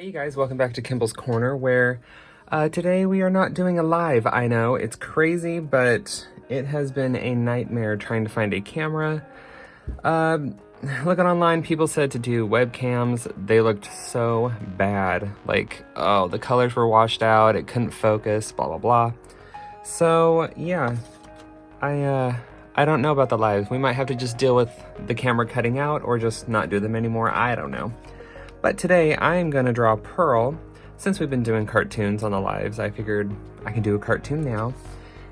Hey you guys, welcome back to Kimball's Corner, where today we are not doing a live. I know, it's crazy, but it has been a nightmare trying to find a camera. Looking online, people said to do webcams. They looked so bad. Like, oh, the colors were washed out, it couldn't focus, blah, blah, blah. So, yeah, I don't know about the lives. We might have to just deal with the camera cutting out or just not do them anymore. I don't know. But today I'm gonna draw Pearl. Since we've been doing cartoons on the lives, I figured I can do a cartoon now.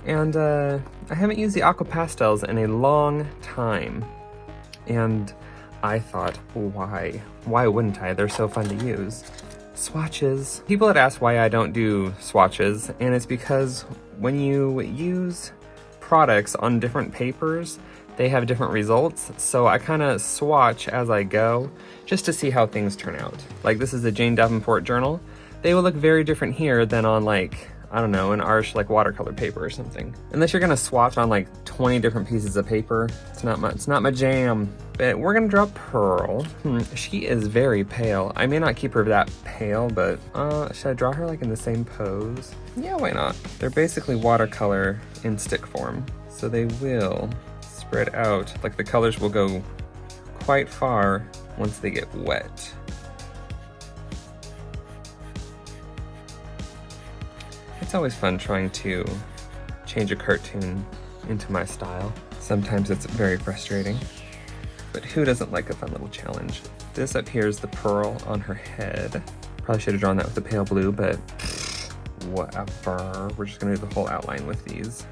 And I haven't used the Aquapastels in a long time. And I thought, why? Why wouldn't I? They're so fun to use. Swatches. People had asked why I don't do swatches, and it's because when you use products on different papers, they have different results, so I kind of swatch as I go just to see how things turn out. Like, this is a Jane Davenport journal. They will look very different here than on, like, I don't know, an Arch like watercolor paper or something. Unless you're gonna swatch on like 20 different pieces of paper, it's not my jam. But we're gonna draw Pearl. She is very pale. I may not keep her that pale, but should I draw her like in the same pose? Yeah, why not? They're basically watercolor in stick form, so they will spread out. Like, the colors will go quite far once they get wet. It's always fun trying to change a cartoon into my style. Sometimes it's very frustrating, but who doesn't like a fun little challenge? This up here is the pearl on her head. Probably should have drawn that with the pale blue, but whatever. We're just gonna do the whole outline with these,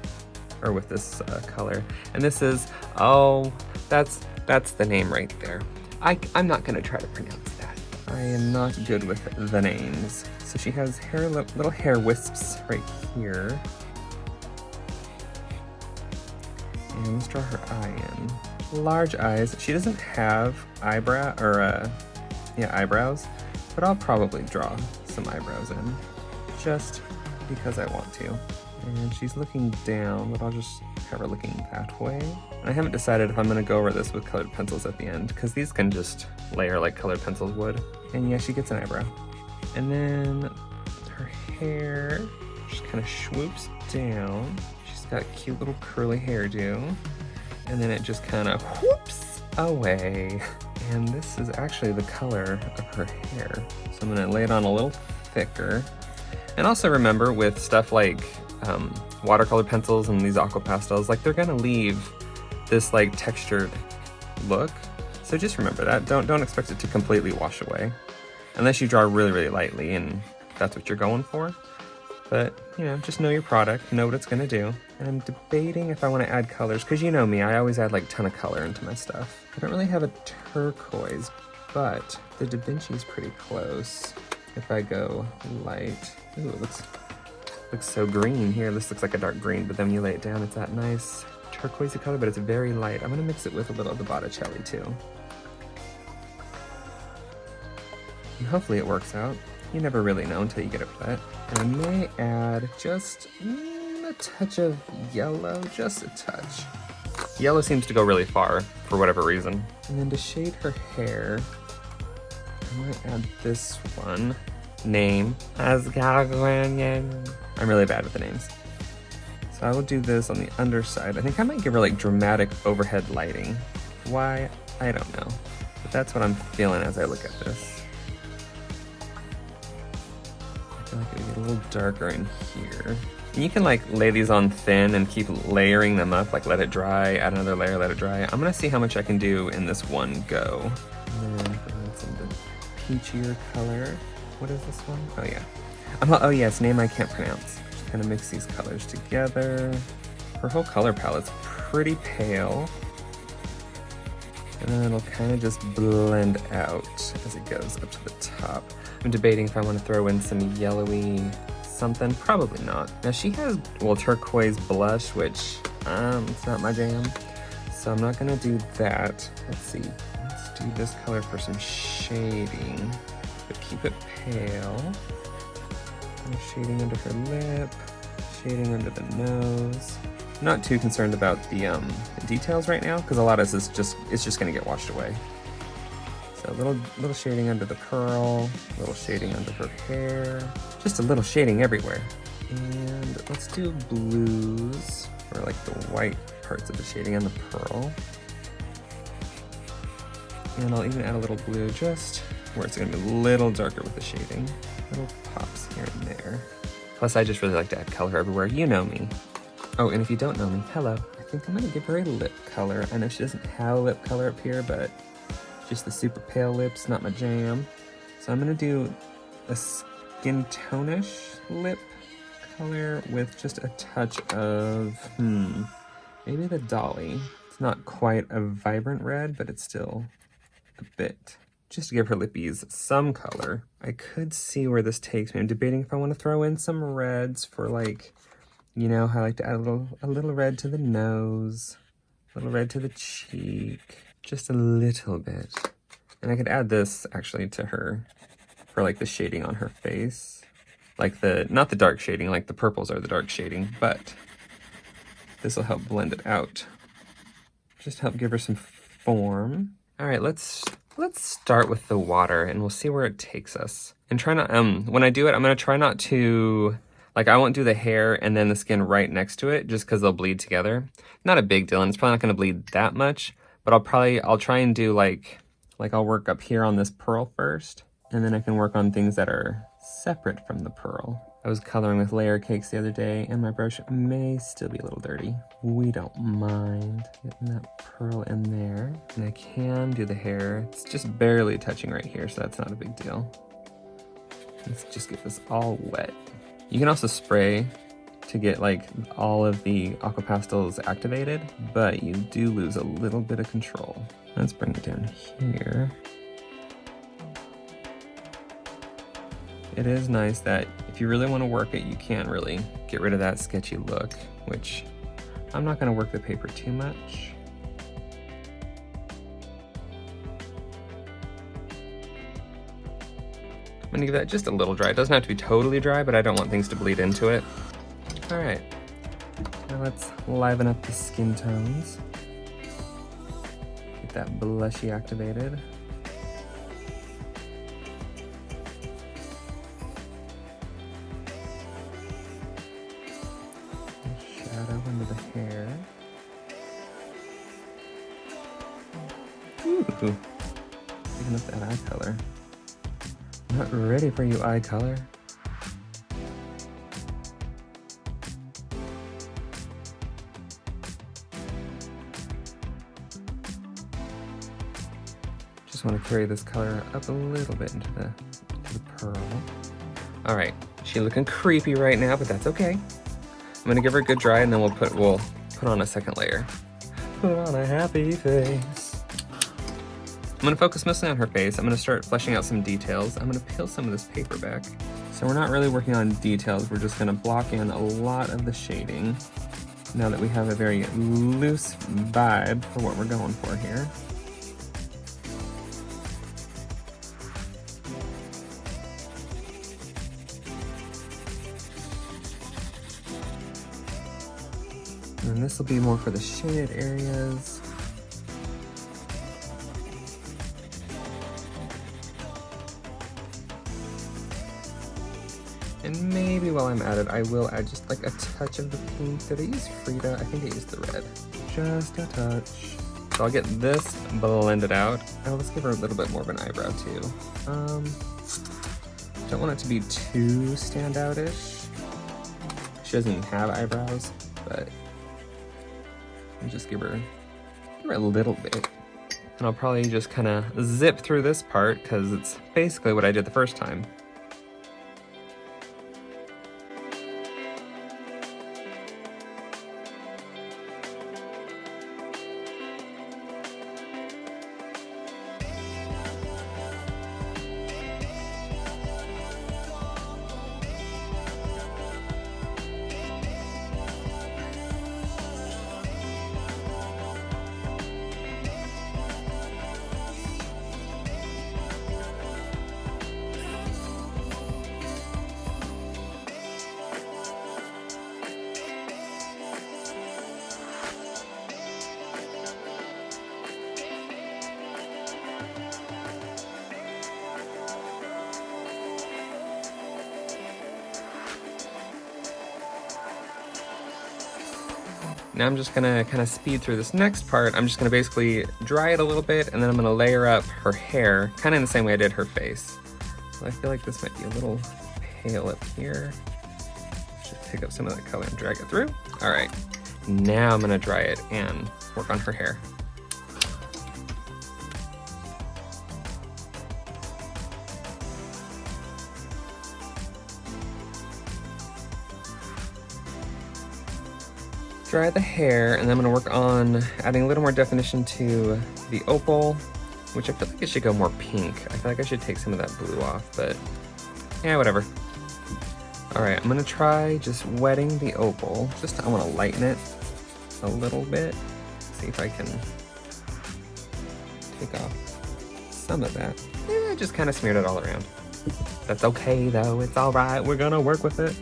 or with this color. And this is, oh, that's the name right there. I'm not gonna try to pronounce that. I am not good with the names. So she has hair, little hair wisps right here. And let's draw her eye in. Large eyes. She doesn't have eyebrows, but I'll probably draw some eyebrows in, just because I want to. And she's looking down, but I'll just have her looking that way. And I haven't decided if I'm gonna go over this with colored pencils at the end, because these can just layer like colored pencils would. And yeah, she gets an eyebrow. And then her hair just kind of swoops down. She's got a cute little curly hairdo. And then it just kind of whoops away. And this is actually the color of her hair. So I'm gonna lay it on a little thicker. And also remember, with stuff like watercolor pencils and these Aquapastels, like, they're gonna leave this like textured look. So just remember that. Don't expect it to completely wash away. Unless you draw really, really lightly and that's what you're going for. But, you know, just know your product, know what it's gonna do. And I'm debating if I wanna add colors, because you know me, I always add like a ton of color into my stuff. I don't really have a turquoise, but the Da Vinci's pretty close. If I go light, ooh, it looks so green here. This looks like a dark green, but then when you lay it down, it's that nice turquoisey color, but it's very light. I'm gonna mix it with a little of the Botticelli too. And hopefully it works out. You never really know until you get it wet. And I may add just a touch of yellow, just a touch. Yellow seems to go really far for whatever reason. And then to shade her hair, I might add this one. Name. I'm really bad with the names. So I will do this on the underside. I think I might give her like dramatic overhead lighting. Why? I don't know. But that's what I'm feeling as I look at this. I feel like it'll get a little darker in here. And you can like lay these on thin and keep layering them up, like let it dry, add another layer, let it dry. I'm gonna see how much I can do in this one go. And then add some of the peachier color. What is this one? Oh yeah. Oh yes, name I can't pronounce. Just kind of mix these colors together. Her whole color palette's pretty pale. And then it'll kind of just blend out as it goes up to the top. I'm debating if I want to throw in some yellowy something. Probably not. Now she has, well, turquoise blush, which it's not my jam. So I'm not gonna do that. Let's see. Let's do this color for some shading. But keep it pale. Shading under her lip, shading under the nose. I'm not too concerned about the details right now, because a lot of this is just, it's just gonna get washed away. So So a little shading under the curl, a little shading under her hair, just a little shading everywhere. And let's do blues, or like the white parts of the shading on the pearl. And I'll even add a little blue just where it's gonna be a little darker with the shading. Little pops here and there. Plus I just really like to add color everywhere, you know me. Oh, and if you don't know me, hello. I think I'm gonna give her a lip color. I know she doesn't have a lip color up here, but just the super pale lips, not my jam. So I'm gonna do a skin tone-ish lip color with just a touch of, maybe the Dolly. It's not quite a vibrant red, but it's still a bit. Just to give her lippies some color. I could see where this takes me. I'm debating if I want to throw in some reds for, like, you know how I like to add a little red to the nose, a little red to the cheek, just a little bit. And I could add this actually to her for like the shading on her face. Like not the dark shading, like the purples are the dark shading, but this will help blend it out. Just help give her some form. All right, let's start with the water and we'll see where it takes us. And try not, when I do it, I'm gonna try not to, like I won't do the hair and then the skin right next to it just because they'll bleed together. Not a big deal, and it's probably not gonna bleed that much, but I'll try and do like I'll work up here on this pearl first, and then I can work on things that are separate from the pearl. I was coloring with layer cakes the other day, and my brush may still be a little dirty. We don't mind getting that pearl in there. And I can do the hair. It's just barely touching right here, so that's not a big deal. Let's just get this all wet. You can also spray to get like all of the Aquapastels activated, but you do lose a little bit of control. Let's bring it down here. It is nice that if you really want to work it, you can really get rid of that sketchy look, which I'm not going to work the paper too much. I'm going to give that just a little dry. It doesn't have to be totally dry, but I don't want things to bleed into it. All right, now let's liven up the skin tones. Get that blushy activated. Shadow under the hair. Ooh, picking up that eye color. Not ready for you, eye color. Just want to carry this color up a little bit into the pearl. All right, she's looking creepy right now, but that's okay. I'm gonna give her a good dry, and then we'll put on a second layer. Put on a happy face. I'm gonna focus mostly on her face. I'm gonna start fleshing out some details. I'm gonna peel some of this paper back. So we're not really working on details. We're just gonna block in a lot of the shading now that we have a very loose vibe for what we're going for here. And this will be more for the shaded areas. And maybe while I'm at it, I will add just like a touch of the pink. Did I use Frida? I think I used the red. Just a touch. So I'll get this blended out. Oh, let's give her a little bit more of an eyebrow too. Don't want it to be too standout-ish. She doesn't even have eyebrows, but I'll just give her a little bit. And I'll probably just kind of zip through this part because it's basically what I did the first time. now I'm just gonna kind of speed through this next part. I'm just gonna basically dry it a little bit, and then I'm gonna layer up her hair, kind of in the same way I did her face. So I feel like this might be a little pale up here. Just pick up some of that color and drag it through. All right, now I'm gonna dry it and work on her hair. Dry the hair, and then I'm gonna work on adding a little more definition to the opal, which I feel like it should go more pink. I feel like I should take some of that blue off, but yeah, whatever. All right, I'm gonna try just wetting the opal. I wanna lighten it a little bit. See if I can take off some of that. Yeah, I just kind of smeared it all around. That's okay though, it's all right. We're gonna work with it.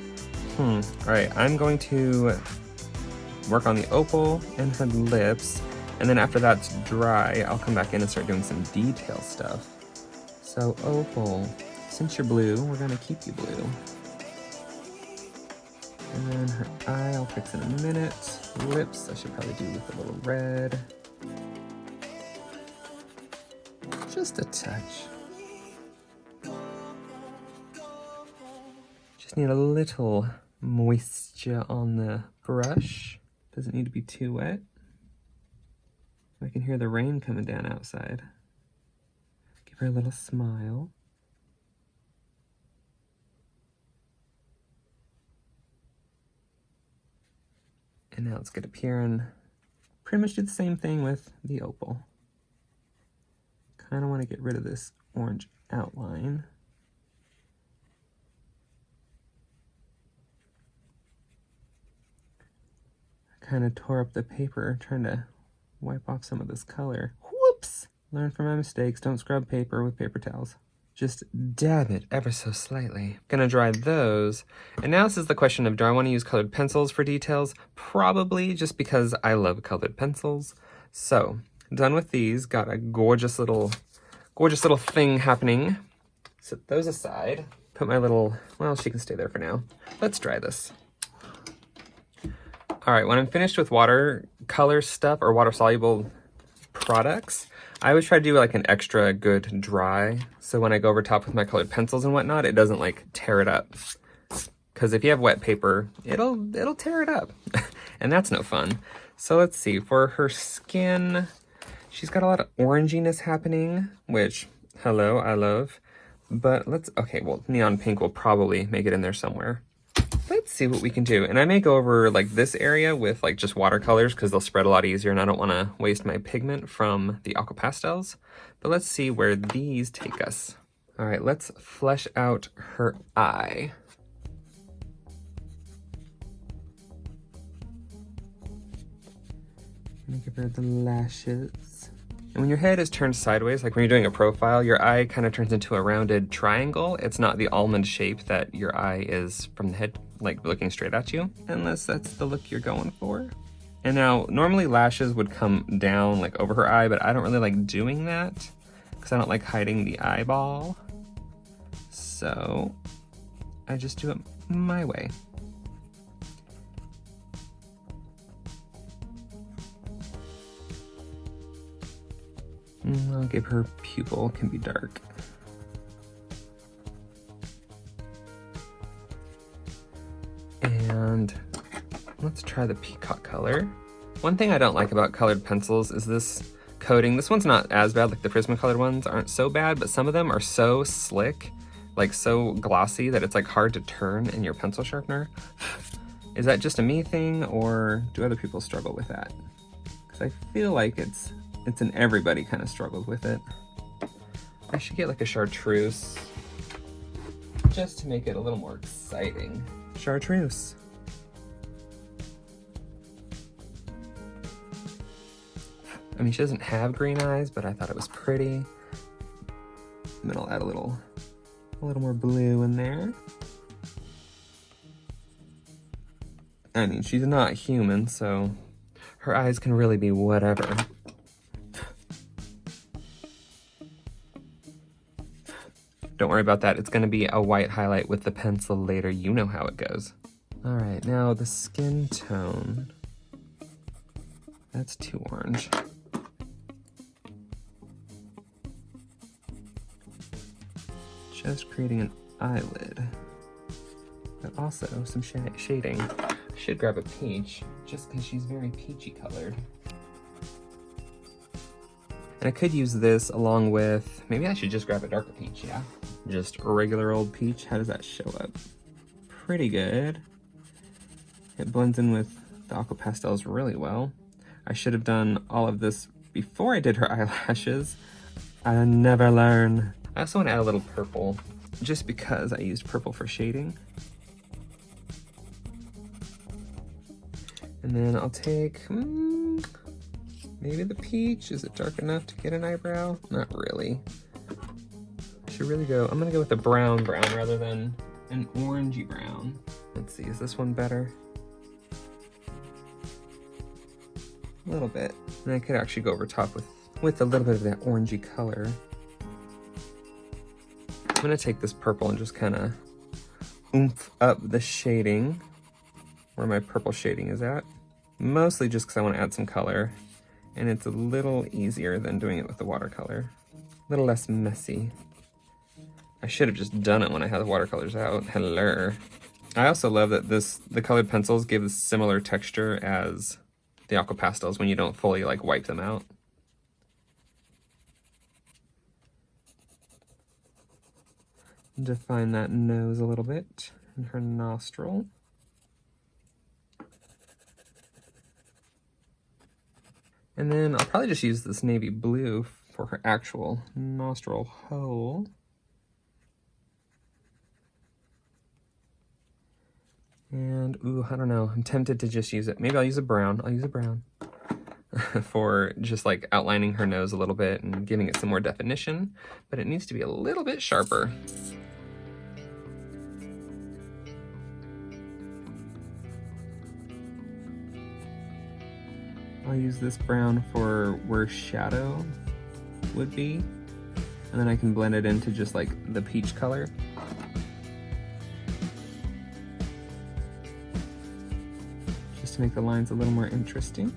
All right, I'm going to work on the opal and her lips, and then after that's dry, I'll come back in and start doing some detail stuff. So opal, since you're blue, we're gonna keep you blue. And then her eye, I'll fix in a minute. Lips, I should probably do with a little red. Just a touch. Just need a little moisture on the brush. Doesn't need to be too wet. I can hear the rain coming down outside. Give her a little smile. And now let's get up here and pretty much do the same thing with the opal. Kind of want to get rid of this orange outline. Kind of tore up the paper trying to wipe off some of this color. Whoops! Learn from my mistakes. Don't scrub paper with paper towels. Just dab it ever so slightly. Gonna dry those. And now this is the question of, do I want to use colored pencils for details? Probably, just because I love colored pencils. So, done with these. Got a gorgeous little thing happening. Set those aside. Put my little, well, she can stay there for now. Let's dry this. All right, when I'm finished with watercolor stuff or water-soluble products, I always try to do like an extra good dry. So when I go over top with my colored pencils and whatnot, it doesn't like tear it up. Because if you have wet paper, it'll tear it up. And that's no fun. So let's see, for her skin, she's got a lot of oranginess happening, which, hello, I love. But okay, well, neon pink will probably make it in there somewhere. Let's see what we can do. And I may go over like this area with like just watercolors because they'll spread a lot easier and I don't want to waste my pigment from the Aquapastels. But let's see where these take us. All right, let's flesh out her eye. I'm gonna give her the lashes. And when your head is turned sideways, like when you're doing a profile, your eye kind of turns into a rounded triangle. It's not the almond shape that your eye is from the head, like looking straight at you, unless that's the look you're going for. And now, normally lashes would come down like over her eye, but I don't really like doing that because I don't like hiding the eyeball. So I just do it my way. I'll give her pupil, can be dark. And let's try the peacock color. One thing I don't like about colored pencils is this coating. This one's not as bad, like the Prismacolor ones aren't so bad, but some of them are so slick, like so glossy that it's like hard to turn in your pencil sharpener. Is that just a me thing, or do other people struggle with that? Because I feel like it's an everybody kind of struggles with it. I should get like a chartreuse just to make it a little more exciting. Chartreuse. I mean, she doesn't have green eyes, but I thought it was pretty. And then I'll add a little more blue in there. I mean, she's not human, so her eyes can really be whatever. Don't worry about that. It's going to be a white highlight with the pencil later. You know how it goes. All right, now the skin tone. That's too orange. Just creating an eyelid, but also some shading. I should grab a peach, just because she's very peachy colored. And I could use this along with, maybe I should just grab a darker peach, yeah? Just a regular old peach. How does that show up? Pretty good. It blends in with the Aquapastels really well. I should have done all of this before I did her eyelashes. I never learn. I also want to add a little purple, just because I used purple for shading. And then I'll take, maybe the peach. Is it dark enough to get an eyebrow? Not really. I should really go, I'm gonna go with a brown rather than an orangey brown. Let's see, is this one better? A little bit. And I could actually go over top with a little bit of that orangey color. I'm gonna take this purple and just kind of oomph up the shading where my purple shading is at. Mostly just because I want to add some color, and it's a little easier than doing it with the watercolor. A little less messy. I should have just done it when I had the watercolors out. Hello. I also love that the colored pencils give a similar texture as the Aquapastels when you don't fully like wipe them out. Define that nose a little bit, and her nostril. And then I'll probably just use this navy blue for her actual nostril hole. And, ooh, I don't know. I'm tempted to just use it. Maybe I'll use a brown. I'll use a brown for just like outlining her nose a little bit and giving it some more definition. But it needs to be a little bit sharper. I'll use this brown for where shadow would be, and then I can blend it into just like the peach color. Just to make the lines a little more interesting.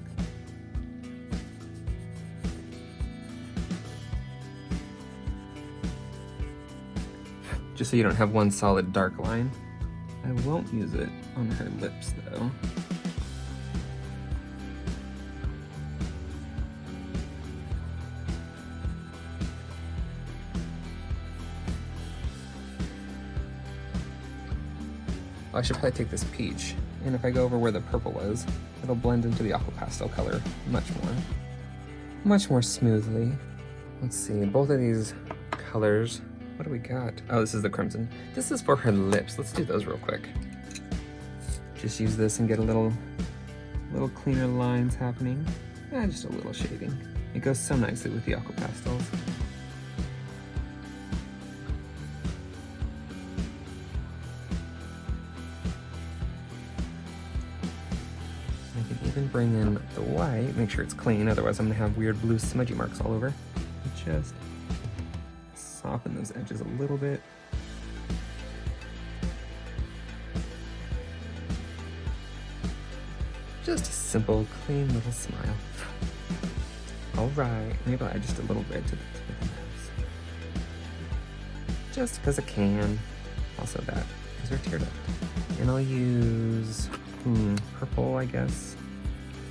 Just so you don't have one solid dark line. I won't use it on her lips though. I should probably take this peach, and if I go over where the purple was, it'll blend into the Aquapastel color much more smoothly. Let's see, both of these colors, what do we got? Oh, this is the crimson. This is for her lips. Let's do those real quick. Just use this and get a little cleaner lines happening. Just a little shading. It goes so nicely with the Aquapastels. Bring in the white, make sure it's clean, otherwise I'm gonna have weird blue smudgy marks all over. Just soften those edges a little bit. Just a simple, clean little smile. All right, maybe I'll add just a little red to the tip of the nose. Just because I can. Also that is her tear duct. And I'll use purple, I guess.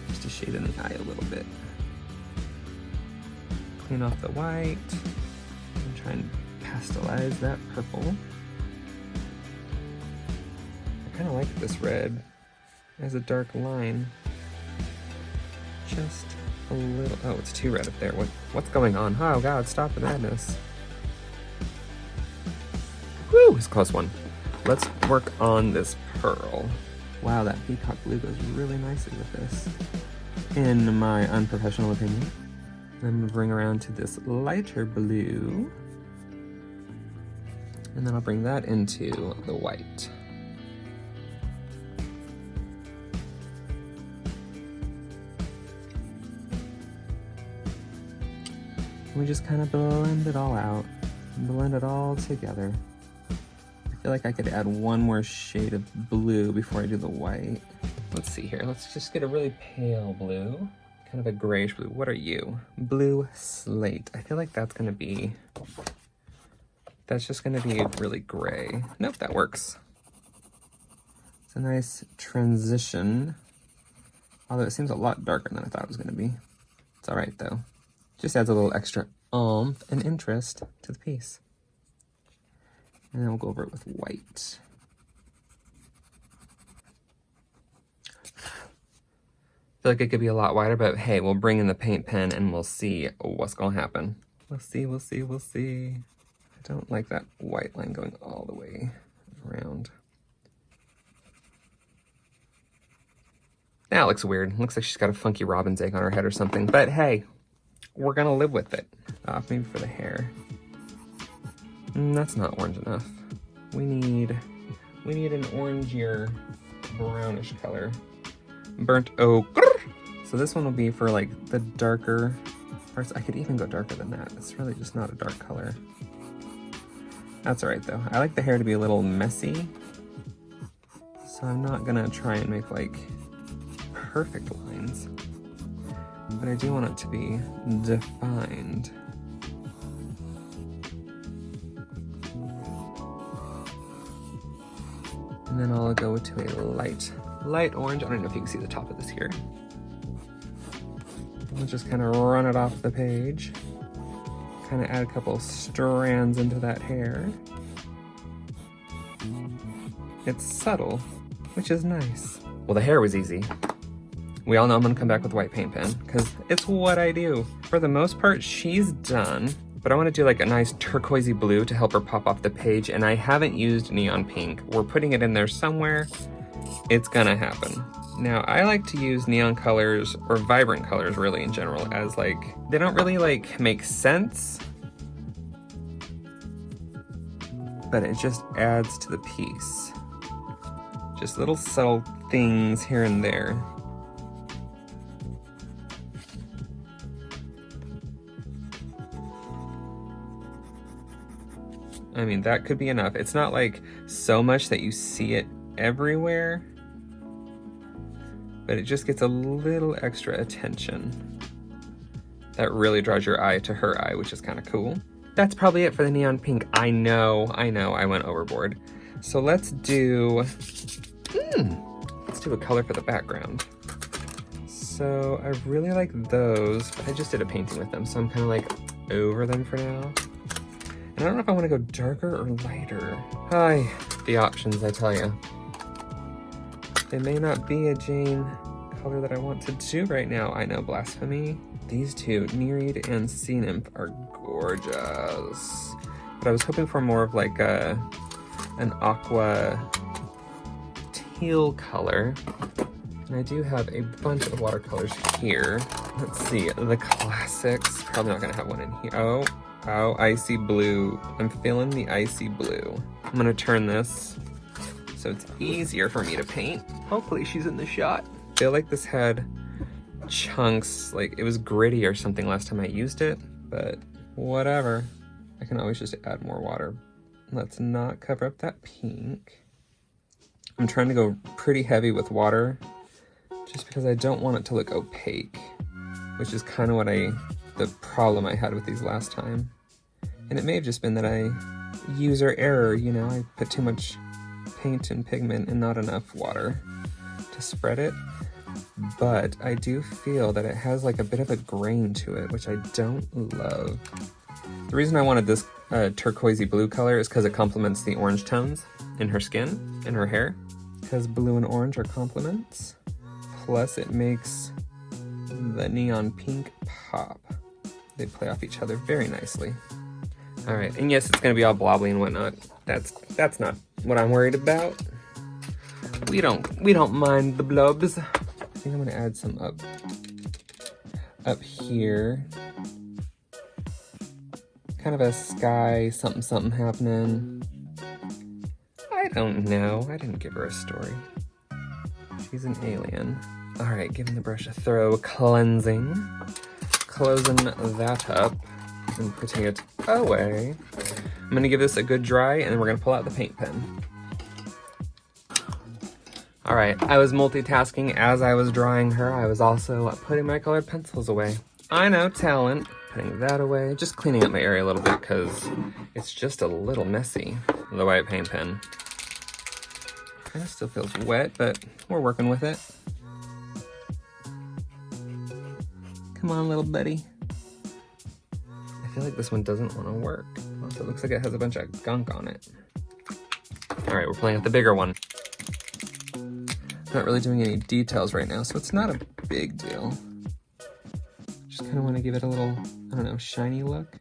Just to shade in the eye a little bit. Clean off the white and try and pastelize that purple. I kind of like this red as a dark line. Just a little, oh, it's too red up there. What's going on? Oh God, stop the madness. Woo, it's a close one. Let's work on this pearl. Wow, that peacock blue goes really nicely with this, in my unprofessional opinion. I'm gonna bring around to this lighter blue, and then I'll bring that into the white. And we just kind of blend it all out, blend it all together. I feel like I could add one more shade of blue before I do the white. Let's see here, let's just get a really pale blue. kind of a grayish blue. What are you? Blue slate. I feel like that's gonna be, that's just gonna be really gray. Nope, that works. It's a nice transition, although it seems a lot darker than I thought it was gonna be. It's all right though. Just adds a little extra oomph and interest to the piece. And then we'll go over it with white. I feel like it could be a lot wider, but hey, we'll bring in the paint pen and we'll see what's gonna happen. We'll see, we'll see, we'll see. I don't like that white line going all the way around. That looks weird. Looks like she's got a funky robin's egg on her head or something, but hey, we're gonna live with it. Maybe for the hair. That's not orange enough. We need an orangier, brownish color. Burnt ochre. So this one will be for like the darker parts. I could even go darker than that. It's really just not a dark color. That's all right though. I like the hair to be a little messy. So I'm not gonna try and make like perfect lines, but I do want it to be defined. And then I'll go to a light orange. I don't know if you can see the top of this here. We'll just kind of run it off the page. Kind of add a couple strands into that hair. It's subtle, which is nice. Well, the hair was easy. We all know I'm gonna come back with white paint pen because it's what I do. For the most part, she's done, but I wanna do like a nice turquoisey blue to help her pop off the page, and I haven't used neon pink. We're putting it in there somewhere. It's gonna happen. Now, I like to use neon colors, or vibrant colors really in general, as like, they don't really like make sense, but it just adds to the piece. Just little subtle things here and there. I mean, that could be enough. It's not like so much that you see it everywhere, but it just gets a little extra attention. That really draws your eye to her eye, which is kind of cool. That's probably it for the neon pink. I know, I went overboard. So let's do a color for the background. So I really like those, but I just did a painting with them, so I'm kind of like over them for now. And I don't know if I want to go darker or lighter. Hi, the options, I tell you. They may not be a Jane color that I want to do right now. I know, blasphemy. These two, Nereid and Sea Nymph, are gorgeous. But I was hoping for more of like an aqua teal color. And I do have a bunch of watercolors here. Let's see, the classics. Probably not gonna have one in here. Oh, icy blue. I'm feeling the icy blue. I'm gonna turn this so it's easier for me to paint. Hopefully she's in the shot. I feel like this had chunks, like it was gritty or something last time I used it, but whatever. I can always just add more water. Let's not cover up that pink. I'm trying to go pretty heavy with water just because I don't want it to look opaque, which is kind of what the problem I had with these last time. And it may have just been that I user error, you know, I put too much paint and pigment and not enough water to spread it. But I do feel that it has like a bit of a grain to it, which I don't love. The reason I wanted this turquoisey blue color is because it complements the orange tones in her skin, in her hair. Because blue and orange are complements. Plus it makes the neon pink pop. They play off each other very nicely. All right, and yes, it's gonna be all blobbly and whatnot. That's not what I'm worried about. We don't mind the blobs. I think I'm gonna add some up here. Kind of a sky something happening. I don't know. I didn't give her a story. She's an alien. All right, giving the brush a thorough cleansing. Closing that up and putting it away. I'm gonna give this a good dry and then we're gonna pull out the paint pen. All right, I was multitasking as I was drawing her. I was also putting my colored pencils away. I know, talent. Putting that away, just cleaning up my area a little bit because it's just a little messy, the white paint pen. Kind of still feels wet, but we're working with it. Come on, little buddy. I feel like this one doesn't want to work. Also, it looks like it has a bunch of gunk on it. All right, we're playing with the bigger one. Not really doing any details right now, so it's not a big deal. Just kind of want to give it a little, I don't know, shiny look.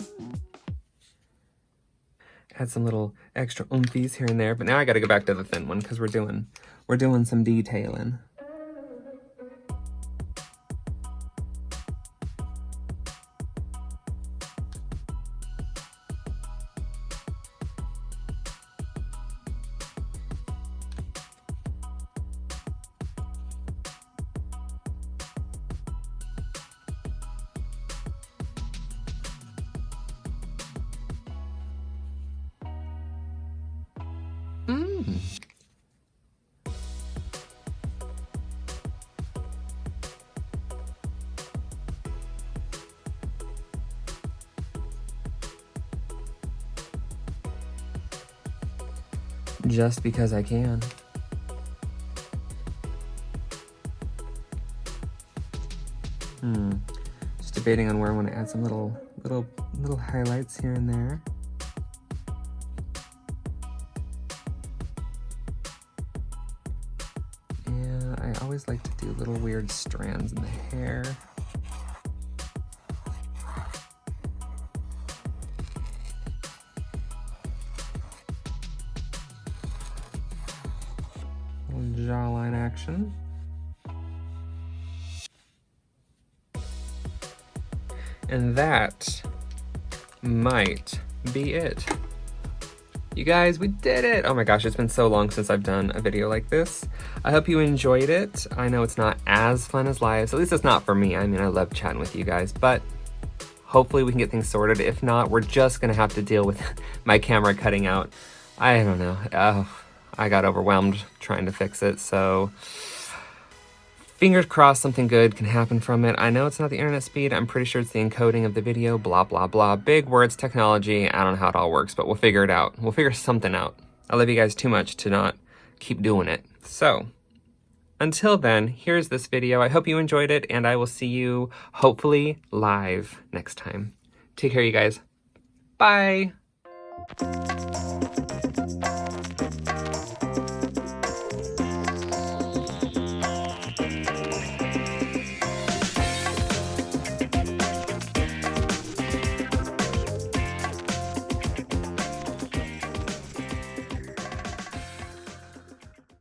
Add some little extra oomphies here and there, but now I got to go back to the thin one because we're doing some detailing. Just because I can. Just debating on where I want to add some little highlights here and there. Yeah, I always like to do little weird strands in the hair. Jawline action. And that might be it. You guys, we did it! Oh my gosh, it's been so long since I've done a video like this. I hope you enjoyed it. I know it's not as fun as lives. At least it's not for me. I mean, I love chatting with you guys, but hopefully we can get things sorted. If not, we're just gonna have to deal with my camera cutting out. I don't know. I got overwhelmed trying to fix it, so fingers crossed something good can happen from it. I know it's not the internet speed. I'm pretty sure it's the encoding of the video, blah, blah, blah. Big words, technology. I don't know how it all works, but we'll figure it out. We'll figure something out. I love you guys too much to not keep doing it. So until then, here's this video. I hope you enjoyed it, and I will see you hopefully live next time. Take care, you guys. Bye.